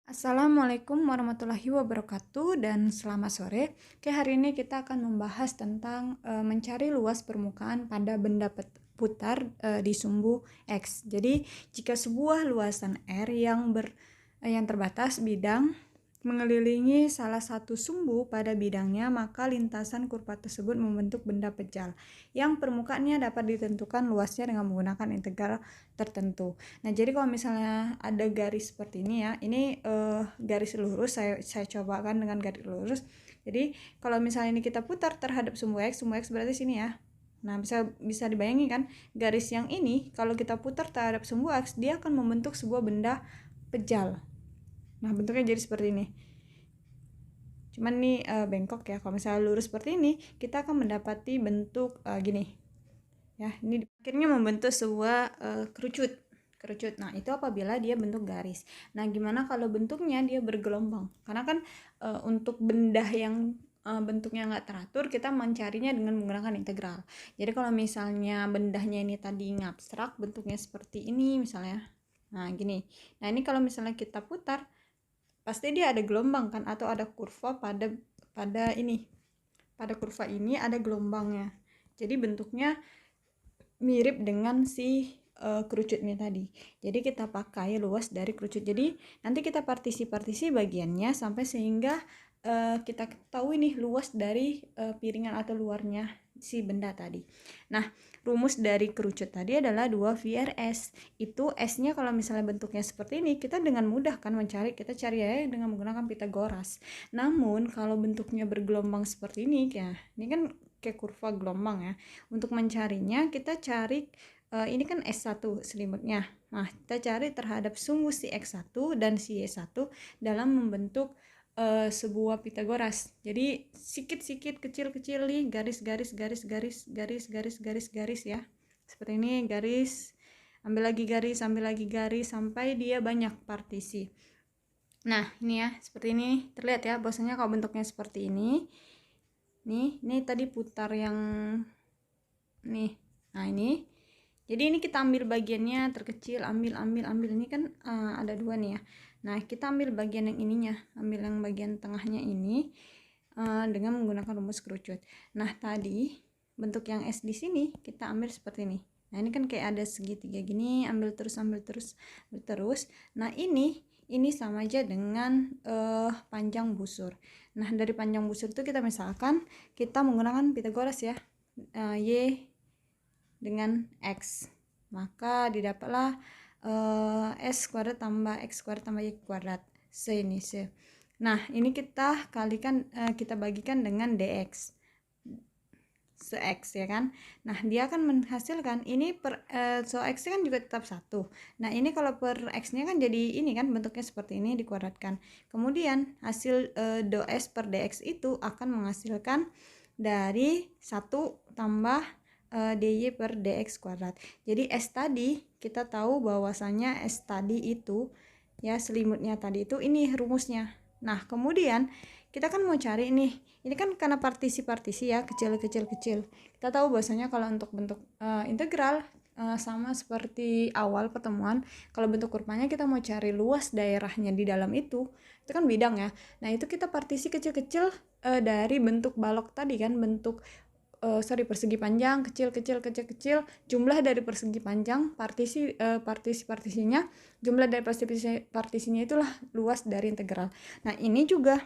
Assalamualaikum warahmatullahi wabarakatuh dan selamat sore. Oke, hari ini kita akan membahas tentang mencari luas permukaan pada benda putar di sumbu X. Jadi, jika sebuah luasan R yang terbatas bidang mengelilingi salah satu sumbu pada bidangnya, maka lintasan kurva tersebut membentuk benda pejal yang permukaannya dapat ditentukan luasnya dengan menggunakan integral tertentu. Nah, jadi kalau misalnya ada garis seperti ini ya, ini garis lurus, saya cobakan dengan garis lurus. Jadi kalau misalnya ini kita putar terhadap sumbu X berarti sini ya. Nah, bisa dibayangin kan, garis yang ini kalau kita putar terhadap sumbu X, dia akan membentuk sebuah benda pejal. Nah, bentuknya jadi seperti ini. Cuman ini bengkok ya. Kalau misalnya lurus seperti ini, kita akan mendapati bentuk gini. Ya, ini akhirnya membentuk sebuah kerucut. Nah, itu apabila dia bentuk garis. Nah, gimana kalau bentuknya dia bergelombang? Karena kan untuk benda yang bentuknya nggak teratur, kita mencarinya dengan menggunakan integral. Jadi kalau misalnya bendanya ini tadi ngabstrak, bentuknya seperti ini misalnya. Nah, gini. Nah, ini kalau misalnya kita putar, pasti dia ada gelombang kan, atau ada kurva pada kurva ini ada gelombangnya. Jadi bentuknya mirip dengan si kerucut ini tadi. Jadi kita pakai luas dari kerucut. Jadi nanti kita partisi bagiannya sampai sehingga kita tahu ini luas dari piringan atau luarnya si benda tadi. Nah, rumus dari kerucut tadi adalah 2VRS. Itu S-nya kalau misalnya bentuknya seperti ini, kita dengan mudah kan mencari, kita cari ya dengan menggunakan Pitagoras. Namun kalau bentuknya bergelombang seperti ini, ya ini kan kayak kurva gelombang ya. Untuk mencarinya kita cari ini kan S1 selimutnya. Nah, kita cari terhadap sumbu si X1 dan si Y1 dalam membentuk sebuah Pitagoras. Jadi sikit-sikit kecil-kecil nih garis ya. Seperti ini garis, ambil lagi garis sampai dia banyak partisi. Nah, ini ya, seperti ini. Terlihat ya bahwasanya kalau bentuknya seperti ini. Ini tadi putar yang nih. Nah, ini. Jadi ini kita ambil bagiannya terkecil, ambil. Ini kan ada dua nih ya. Nah, kita ambil bagian yang ininya, ambil yang bagian tengahnya ini dengan menggunakan rumus kerucut. Nah, tadi bentuk yang S di sini kita ambil seperti ini. Nah, ini kan kayak ada segitiga gini, ambil terus. Nah, ini sama aja dengan panjang busur. Nah, dari panjang busur itu kita misalkan kita menggunakan Pitagoras ya, Y dengan X, maka didapatlah S kuadrat tambah X kuadrat tambah Y kuadrat ini. Nah, ini kita kalikan, kita bagikan dengan DX se-X ya kan. Nah, dia akan menghasilkan ini per X kan juga tetap 1. Nah, ini kalau per X-nya kan jadi ini kan bentuknya seperti ini dikuadratkan. Kemudian hasil do S per DX itu akan menghasilkan dari 1 tambah dy per dx kuadrat. Jadi S tadi kita tahu bahwasanya S tadi itu ya, selimutnya tadi itu ini rumusnya. Nah, kemudian kita kan mau cari ini kan karena partisi ya, kecil. Kita tahu bahwasanya kalau untuk bentuk integral sama seperti awal pertemuan, kalau bentuk kurvanya kita mau cari luas daerahnya di dalam itu kan bidang ya. Nah, itu kita partisi kecil dari bentuk balok tadi kan, bentuk persegi panjang kecil, jumlah dari persegi panjang partisinya, jumlah dari partisinya itulah luas dari integral. Nah, ini juga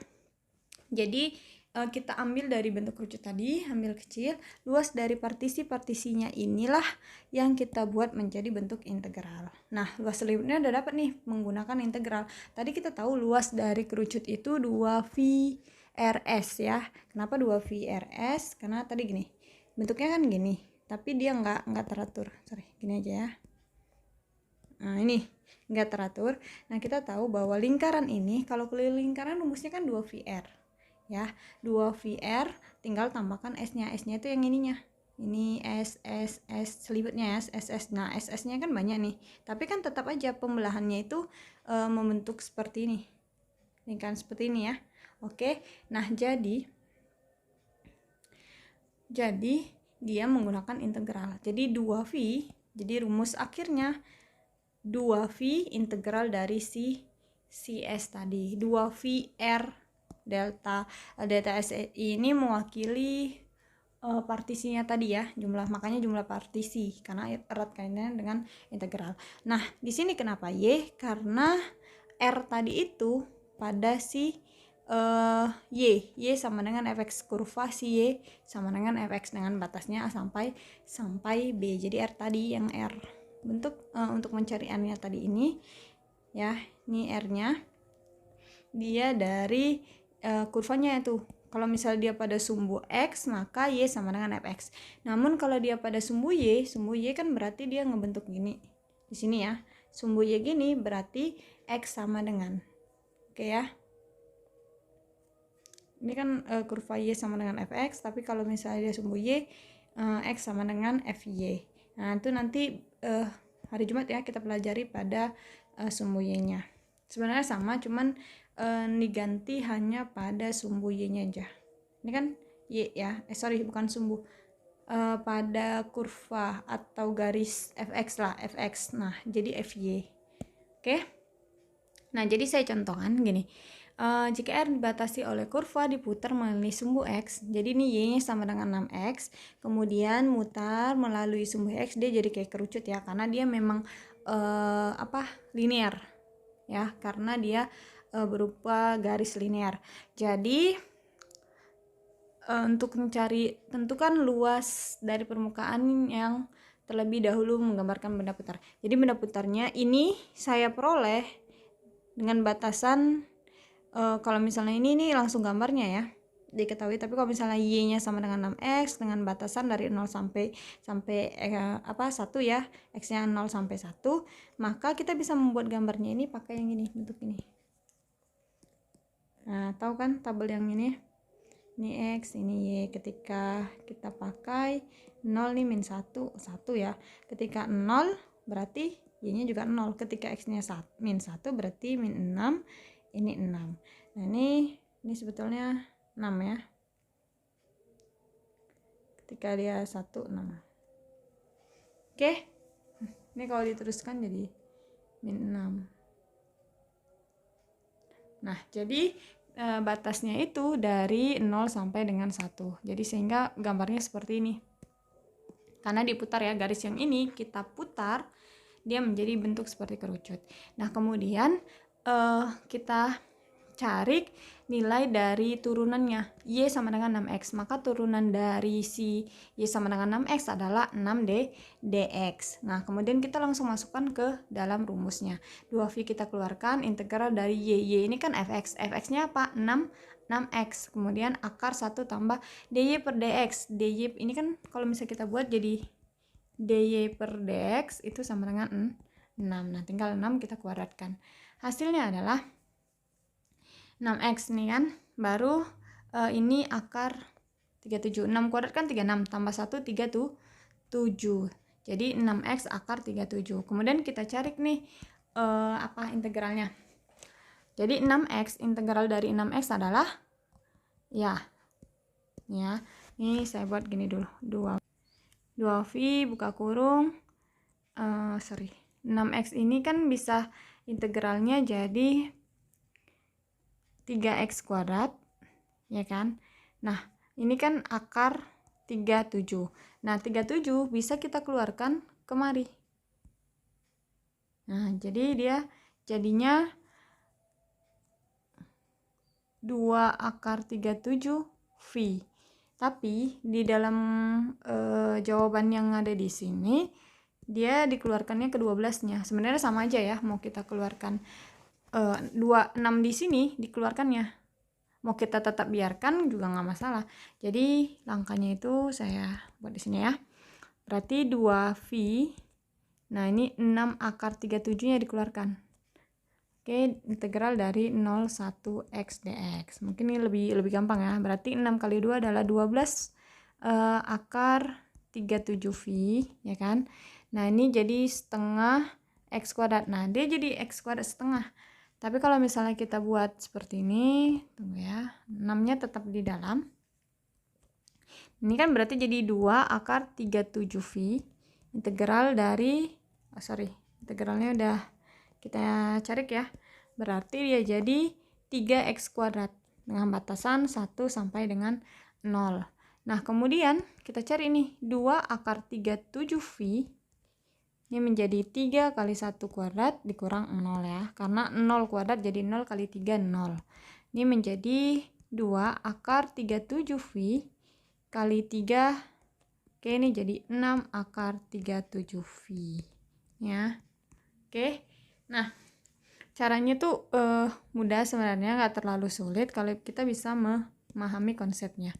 jadi kita ambil dari bentuk kerucut tadi, ambil kecil, luas dari partisinya inilah yang kita buat menjadi bentuk integral. Nah, luas selimutnya udah dapat nih menggunakan integral. Tadi kita tahu luas dari kerucut itu 2VRS ya. Kenapa 2VRS? Karena tadi gini, bentuknya kan gini, tapi dia nggak teratur. Gini aja ya. Nah, ini nggak teratur. Nah, kita tahu bahwa lingkaran ini, kalau keliling lingkaran rumusnya kan 2VR ya, 2VR tinggal tambahkan S-nya itu yang ininya, ini S selimutnya S. Nah, SS-nya kan banyak nih, tapi kan tetap aja pembelahannya itu membentuk seperti ini, lingkaran seperti ini ya. Oke, nah jadi dia menggunakan integral. Jadi 2V, jadi rumus akhirnya 2V integral dari si si S tadi. 2V R delta. Delta S ini mewakili partisinya tadi ya, makanya jumlah partisi karena erat kaitannya dengan integral. Nah, di sini kenapa Y? Karena R tadi itu pada si Y sama dengan fx kurva si Y sama dengan fx dengan batasnya A sampai B. Jadi R tadi yang R. Untuk mencari N-nya tadi ini ya, ini R-nya dia dari kurvanya itu. Kalau misalnya dia pada sumbu X, maka Y sama dengan fx. Namun kalau dia pada sumbu Y kan berarti dia ngebentuk gini. Di sini ya, sumbu Y gini berarti X sama dengan. Oke ya. Ini kan kurva Y sama dengan fx, tapi kalau misalnya dia sumbu Y, X sama dengan Fy. Nah, itu nanti hari Jumat ya kita pelajari pada sumbu Y-nya. Sebenarnya sama, cuman diganti hanya pada sumbu Y-nya aja. Ini kan Y ya, bukan sumbu, pada kurva atau garis fx lah, fx. Nah, jadi Fy. Oke. Nah, jadi saya contohkan gini. Jika R dibatasi oleh kurva diputar melalui sumbu X, jadi ini Y-nya sama dengan 6X, kemudian mutar melalui sumbu X, dia jadi kayak kerucut ya, karena dia memang linear ya, karena dia berupa garis linear. Jadi untuk mencari, tentukan luas dari permukaan yang terlebih dahulu menggambarkan benda putar. Jadi benda putarnya ini saya peroleh dengan batasan, kalau misalnya ini langsung gambarnya ya diketahui, tapi kalau misalnya Y-nya sama dengan 6X dengan batasan dari 0 sampai 1 ya, X-nya 0 sampai 1, maka kita bisa membuat gambarnya ini pakai yang ini, bentuk ini. Nah, tahu kan tabel yang ini X, ini Y. Ketika kita pakai 0 nih, min 1 ya. Ketika 0 berarti Y-nya juga 0. Ketika X-nya min 1 berarti min 6, ini 6. Nah, ini sebetulnya 6 ya. Ketika dia 1, 6. Oke. Ini kalau diteruskan jadi min 6. Nah, jadi batasnya itu dari 0 sampai dengan 1. Jadi sehingga gambarnya seperti ini. Karena diputar ya, garis yang ini kita putar, dia menjadi bentuk seperti kerucut. Nah, kemudian kita cari nilai dari turunannya. Y sama dengan 6X, maka turunan dari si Y sama dengan 6X adalah 6dx. Nah, kemudian kita langsung masukkan ke dalam rumusnya. 2V kita keluarkan, integral dari Y ini kan fx. Fx-nya apa? 6x. Kemudian akar 1 tambah dy per dx. Dy ini kan kalau misalnya kita buat jadi dy per dx itu sama dengan 6. Nah, tinggal 6 kita kuadratkan. Hasilnya adalah 6x nih kan, baru ini akar 37. 6 kuadrat kan 36, tambah 1 37. Jadi 6x akar 37. Kemudian kita cari nih integralnya. Jadi 6x, integral dari 6x adalah ya. Ini saya buat gini dulu. 2V buka kurung 6x ini kan bisa integralnya jadi 3x kuadrat ya kan. Nah, ini kan akar 37. Nah, 37 bisa kita keluarkan kemari. Nah, jadi dia jadinya 2 akar 37V. Tapi di dalam jawaban yang ada di sini dia dikeluarkannya ke 12-nya. Sebenarnya sama aja ya, mau kita keluarkan 26 di sini dikeluarkannya, mau kita tetap biarkan juga nggak masalah. Jadi langkahnya itu saya buat di sini ya. Berarti 2V. Nah, ini 6 akar 37-nya dikeluarkan. Oke, integral dari 01x dx. Mungkin ini lebih gampang ya. Berarti 6 kali 2 adalah 12 akar 37V ya kan. Nah, ini jadi setengah x kuadrat. Nah, dia jadi x kuadrat setengah. Tapi kalau misalnya kita buat seperti ini, tunggu ya, 6-nya tetap di dalam. Ini kan berarti jadi 2 akar 37V. Integral dari, integralnya udah kita cari ya. berarti dia jadi 3x kuadrat dengan batasan 1 sampai dengan 0. Nah, kemudian kita cari nih 2 akar 37V. Ini menjadi 3 kali 1 kuadrat dikurang 0 ya. Karena 0 kuadrat jadi 0 kali 3, 0. Ini menjadi 2 akar 37V kali 3. Oke, ini jadi 6 akar 37V. Ya. Oke. Nah, caranya tuh mudah sebenarnya, nggak terlalu sulit kalau kita bisa memahami konsepnya.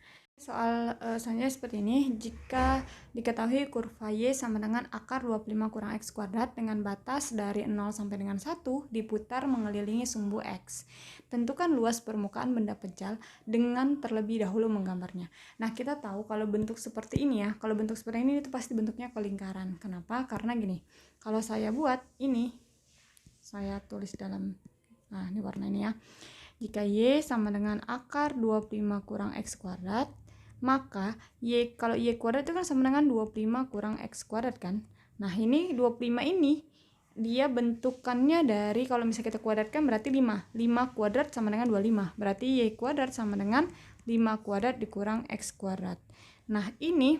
Soal selanjutnya seperti ini. Jika diketahui kurva Y sama dengan akar 25 kurang X kuadrat dengan batas dari 0 sampai dengan 1 diputar mengelilingi sumbu X. Tentukan luas permukaan benda pejal dengan terlebih dahulu menggambarnya. Nah, kita tahu kalau bentuk seperti ini ya, kalau bentuk seperti ini itu pasti bentuknya kelingkaran. Kenapa? Karena gini, kalau saya buat ini, saya tulis dalam, nah ini warna ini ya. Jika Y sama dengan akar 25 kurang X kuadrat, maka Y, kalau Y kuadrat itu kan sama dengan 25 kurang X kuadrat kan. Nah, ini 25 ini dia bentukannya dari, kalau misalnya kita kuadratkan berarti 5. 5 kuadrat sama dengan 25. Berarti Y kuadrat sama dengan 5 kuadrat dikurang X kuadrat. Nah, ini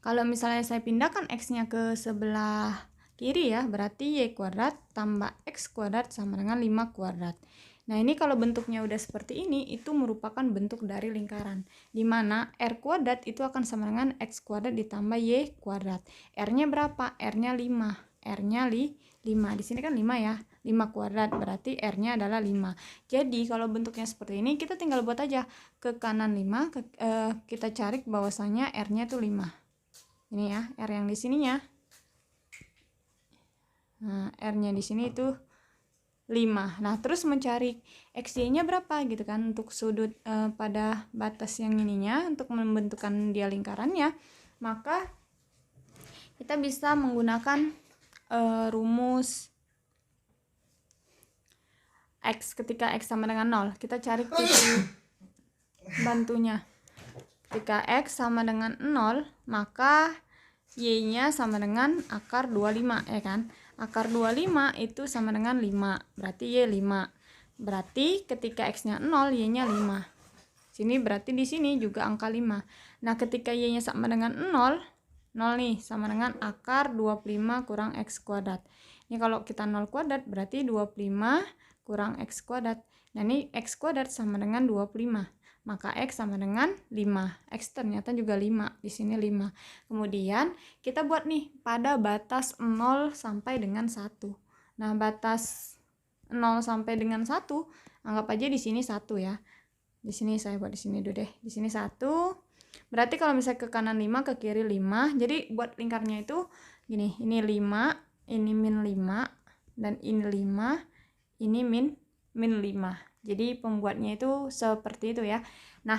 kalau misalnya saya pindahkan X-nya ke sebelah kiri ya, berarti Y kuadrat tambah X kuadrat sama dengan 5 kuadrat. Nah, ini kalau bentuknya udah seperti ini, itu merupakan bentuk dari lingkaran. Di mana R kuadrat itu akan sama dengan X kuadrat ditambah Y kuadrat. R-nya berapa? R-nya 5. R-nya 5. Di sini kan 5 ya. 5 kuadrat, berarti R-nya adalah 5. Jadi, kalau bentuknya seperti ini, kita tinggal buat aja ke kanan 5, kita cari bahwasanya R-nya itu 5. Ini ya, R yang di sininya. Nah, R-nya di sini itu 5. Nah, terus mencari XY-nya berapa gitu kan untuk sudut pada batas yang ininya untuk membentukkan dia lingkarannya. Maka kita bisa menggunakan rumus X. Ketika X sama dengan 0, kita cari titik bantunya. Ketika X sama dengan 0, maka Y-nya sama dengan akar 25 ya kan. Akar 25 itu sama dengan 5, berarti Y 5. Berarti ketika X-nya 0, Y-nya 5. Sini berarti di sini juga angka 5. Nah, ketika Y-nya sama dengan 0, 0 nih sama dengan akar 25 kurang X kuadrat. Ini kalau kita 0 kuadrat berarti 25 kurang X kuadrat. Nah, ini X kuadrat sama dengan 25. Maka X sama dengan 5. X ternyata juga 5. Di sini 5. Kemudian kita buat nih pada batas 0 sampai dengan 1. Nah, batas 0 sampai dengan 1, anggap aja di sini 1 ya. Di sini saya buat di sini dulu deh. Di sini 1. Berarti kalau misalnya ke kanan 5, ke kiri 5. Jadi buat lingkarnya itu gini, ini 5, ini min 5, dan ini 5, ini min 5. Jadi pembuatnya itu seperti itu ya. Nah,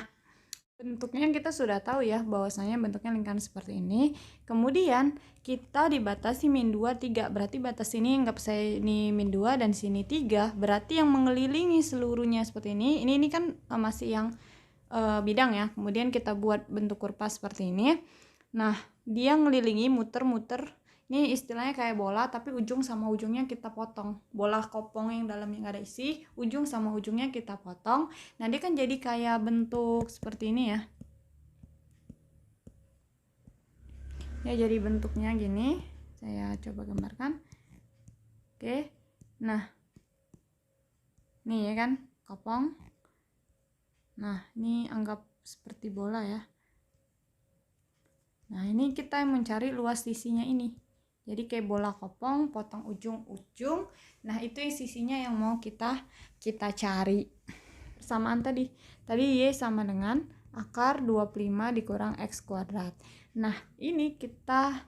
bentuknya kita sudah tahu ya bahwasanya bentuknya lingkaran seperti ini. Kemudian kita dibatasi min 2, 3. Berarti batas ini anggap saya ini min 2 dan sini 3. Berarti yang mengelilingi seluruhnya seperti ini. Ini kan masih yang bidang ya. Kemudian kita buat bentuk kurva seperti ini. Nah, dia ngelilingi muter-muter. Ini istilahnya kayak bola, tapi ujung sama ujungnya kita potong. Bola kopong yang dalamnya nggak ada isi, ujung sama ujungnya kita potong. Nah, dia kan jadi kayak bentuk seperti ini ya. Ya, jadi bentuknya gini. Saya coba gambarkan. Oke. Nah, nih ya kan, kopong. Nah, ini anggap seperti bola ya. Nah, ini kita mencari luas sisinya ini. Jadi kayak bola kopong, potong ujung-ujung. Nah, itu sisinya yang mau kita cari. Persamaan tadi Y sama dengan akar 25 dikurang X kuadrat. Nah, ini kita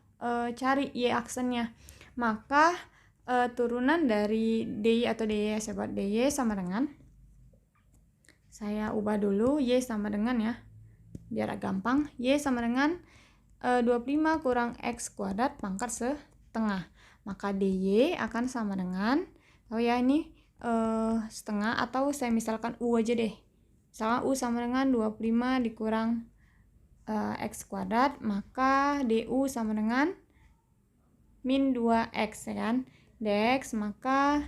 cari Y aksennya. Maka turunan dari DY atau DY, saya buat DY sama dengan, saya ubah dulu Y sama dengan ya, biar gampang. Y sama dengan 25 kurang X kuadrat pangkat setengah. Maka DY akan sama dengan, oh ya ini setengah, atau saya misalkan U aja deh. Misalkan U sama dengan 25 dikurang X kuadrat, maka DU sama dengan min 2X ya kan. Dx, maka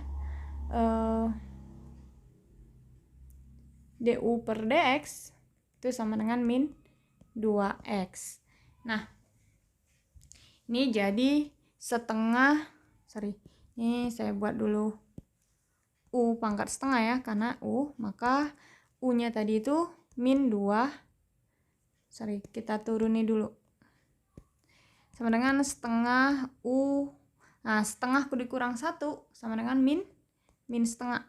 du per dx itu sama dengan min 2x. Nah, ini jadi setengah, ini saya buat dulu u pangkat setengah ya, karena u, maka u-nya tadi itu min 2, kita turuni dulu, sama dengan setengah u, nah setengah dikurang 1 sama dengan min setengah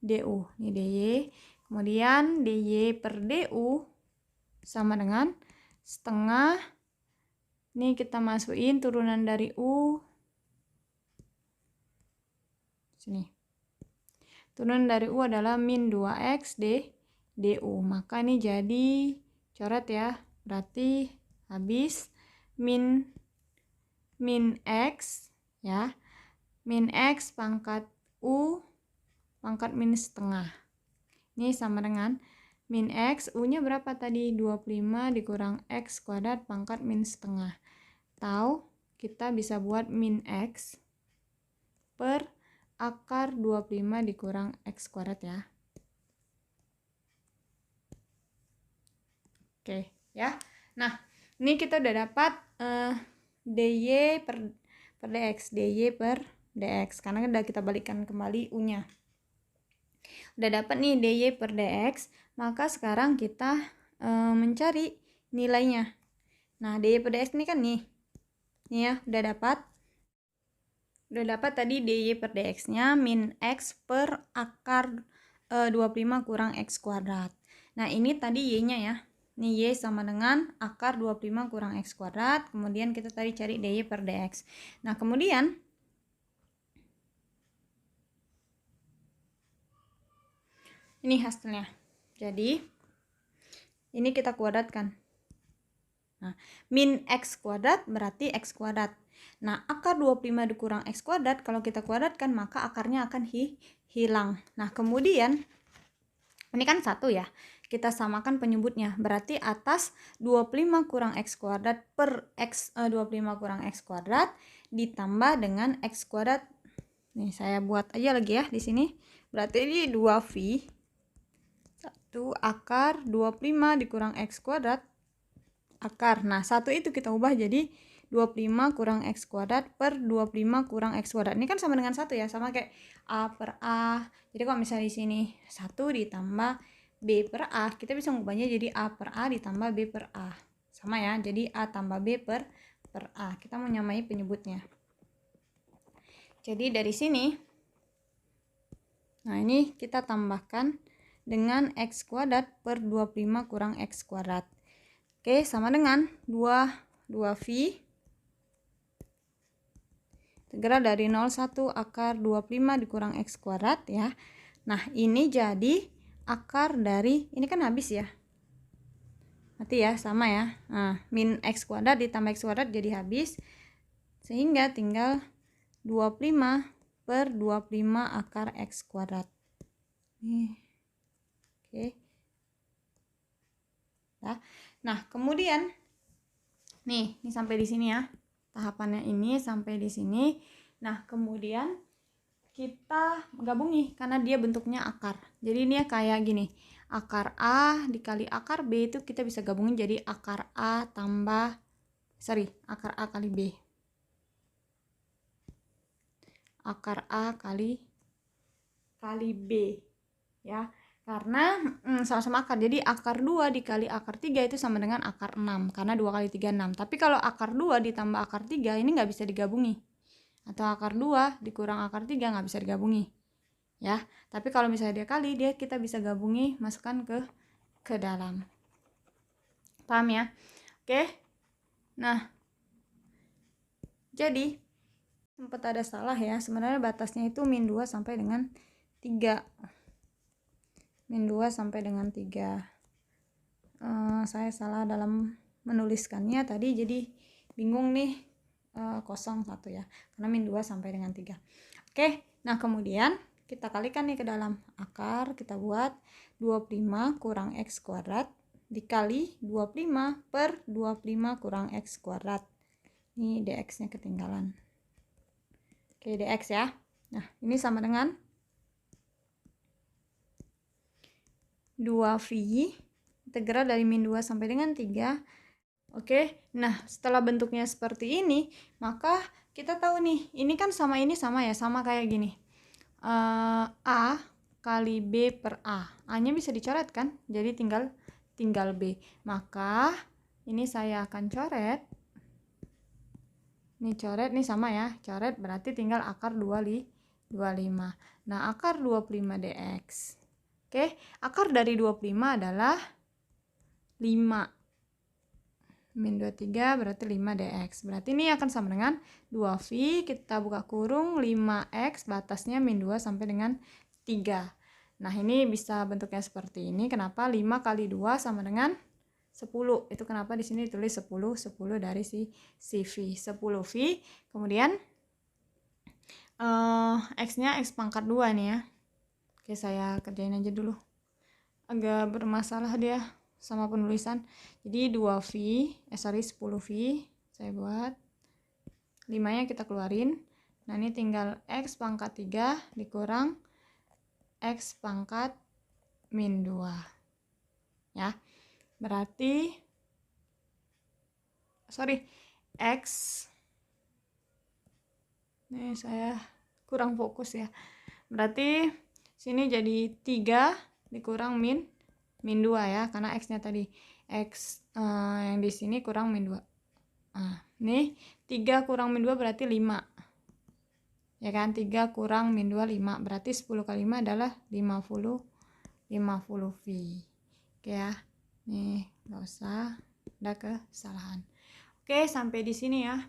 du, ini dy, kemudian dy per du sama dengan setengah, ini kita masukin turunan dari u, sini. Turunan dari u adalah min 2x du. Maka ini jadi coret ya. Berarti habis min x ya. Min x pangkat u pangkat min setengah. Ini sama dengan min x, u-nya berapa tadi? 25 dikurang x kuadrat pangkat min setengah. Atau kita bisa buat min x per akar 25 dikurang x kuadrat ya. Oke ya. Nah, ini kita udah dapat dy per dx, dy per dx, karena udah kita balikkan kembali u-nya. Udah dapat nih dy per dx, maka sekarang kita mencari nilainya. Nah, dy per dx ini kan nih ya, udah dapat tadi dy per dx-nya min x per akar 25 kurang x kuadrat. Nah, ini tadi y-nya ya. Ini y sama dengan akar 25 kurang x kuadrat. Kemudian kita tadi cari dy per dx. Nah, kemudian ini hasilnya. Jadi, ini kita kuadratkan. Nah, min x kuadrat berarti x kuadrat. Nah, akar 25 dikurang x kuadrat, kalau kita kuadratkan maka akarnya akan hilang. Nah, kemudian ini kan 1 ya. Kita samakan penyebutnya. Berarti atas 25 kurang x kuadrat per 25 kurang x kuadrat ditambah dengan x kuadrat. Nih, saya buat aja lagi ya di sini. Berarti ini 2v 1 akar 25 dikurang x kuadrat akar. Nah, 1 itu kita ubah jadi 25 kurang x kuadrat per 25 kurang x kuadrat. Ini kan sama dengan 1 ya, sama kayak a per a. Jadi kalau misalnya di sini 1 ditambah b per a, kita bisa mengubahnya jadi a per a ditambah b per a. Sama ya, jadi a tambah b per a. Kita mau nyamai penyebutnya. Jadi dari sini, nah ini kita tambahkan dengan x kuadrat per 25 kurang x kuadrat. Oke, sama dengan 2v integral dari 01 akar 25 dikurang x kuadrat ya. Nah, ini jadi akar dari, ini kan habis ya. Berarti ya, sama ya. Nah, min x kuadrat ditambah x kuadrat jadi habis. Sehingga tinggal 25 per 25 akar x kuadrat. Oke. Nah, kemudian nih, ini sampai di sini ya. Tahapannya ini sampai di sini. Nah, kemudian kita gabungi karena dia bentuknya akar. Jadi ini ya kayak gini. Akar A dikali akar B itu kita bisa gabungin jadi akar A tambah akar A kali B. Akar A kali B ya. Karena sama-sama akar, jadi akar 2 dikali akar 3 itu sama dengan akar 6, karena 2 kali 3 6. Tapi kalau akar 2 ditambah akar 3 ini nggak bisa digabungi, atau akar 2 dikurang akar 3 nggak bisa digabungi ya. Tapi kalau misalnya dia kali, kita bisa gabungi, masukkan ke dalam. Paham ya? Oke. Nah, jadi sempat ada salah ya, sebenarnya batasnya itu min 2 sampai dengan 3. Min 2 sampai dengan 3. Saya salah dalam menuliskannya tadi, jadi bingung nih, kosong 1 ya, karena min 2 sampai dengan 3. Oke, nah kemudian kita kalikan nih ke dalam akar, kita buat 25 kurang x kuadrat dikali 25 per 25 kurang x kuadrat. Ini dx nya ketinggalan. Oke, dx ya. Nah, ini sama dengan 2V integral dari min 2 sampai dengan 3. Oke, nah setelah bentuknya seperti ini, maka kita tahu nih, ini kan sama ini sama ya, sama kayak gini. A kali B per A. A-nya bisa dicoret kan? Jadi tinggal B. Maka ini saya akan coret. Ini coret, nih sama ya. Coret berarti tinggal akar 25. Nah, akar 25 dx. Oke, akar dari 25 adalah 5. Min 23 berarti 5 dx. Berarti ini akan sama dengan 2V, kita buka kurung, 5x, batasnya min 2 sampai dengan 3. Nah, ini bisa bentuknya seperti ini. Kenapa? 5 kali 2 sama dengan 10. Itu kenapa di sini ditulis 10, 10 dari si V. 10V. Kemudian x-nya x pangkat 2 nih ya. Oke, saya kerjain aja dulu. Agak bermasalah dia sama penulisan. Jadi 10V saya buat. 5-nya kita keluarin. Nah, ini tinggal x pangkat 3 dikurang x pangkat min 2. Ya. Berarti x. Nih saya kurang fokus ya. Berarti sini jadi 3 dikurang min 2 ya, karena x-nya tadi x yang di sini kurang min 2. Nah, nih 3 kurang min 2 berarti 5. Ya kan? 3 kurang min 2 5. Berarti 10 kali 5 adalah 50V. Oke ya. Nih, enggak usah ada kesalahan. Oke, sampai di sini ya.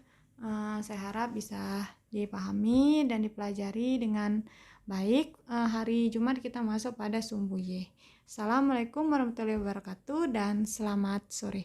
Saya harap bisa dipahami dan dipelajari dengan baik. Hari Jumat kita masuk pada sumbu Y. Assalamualaikum warahmatullahi wabarakatuh dan selamat sore.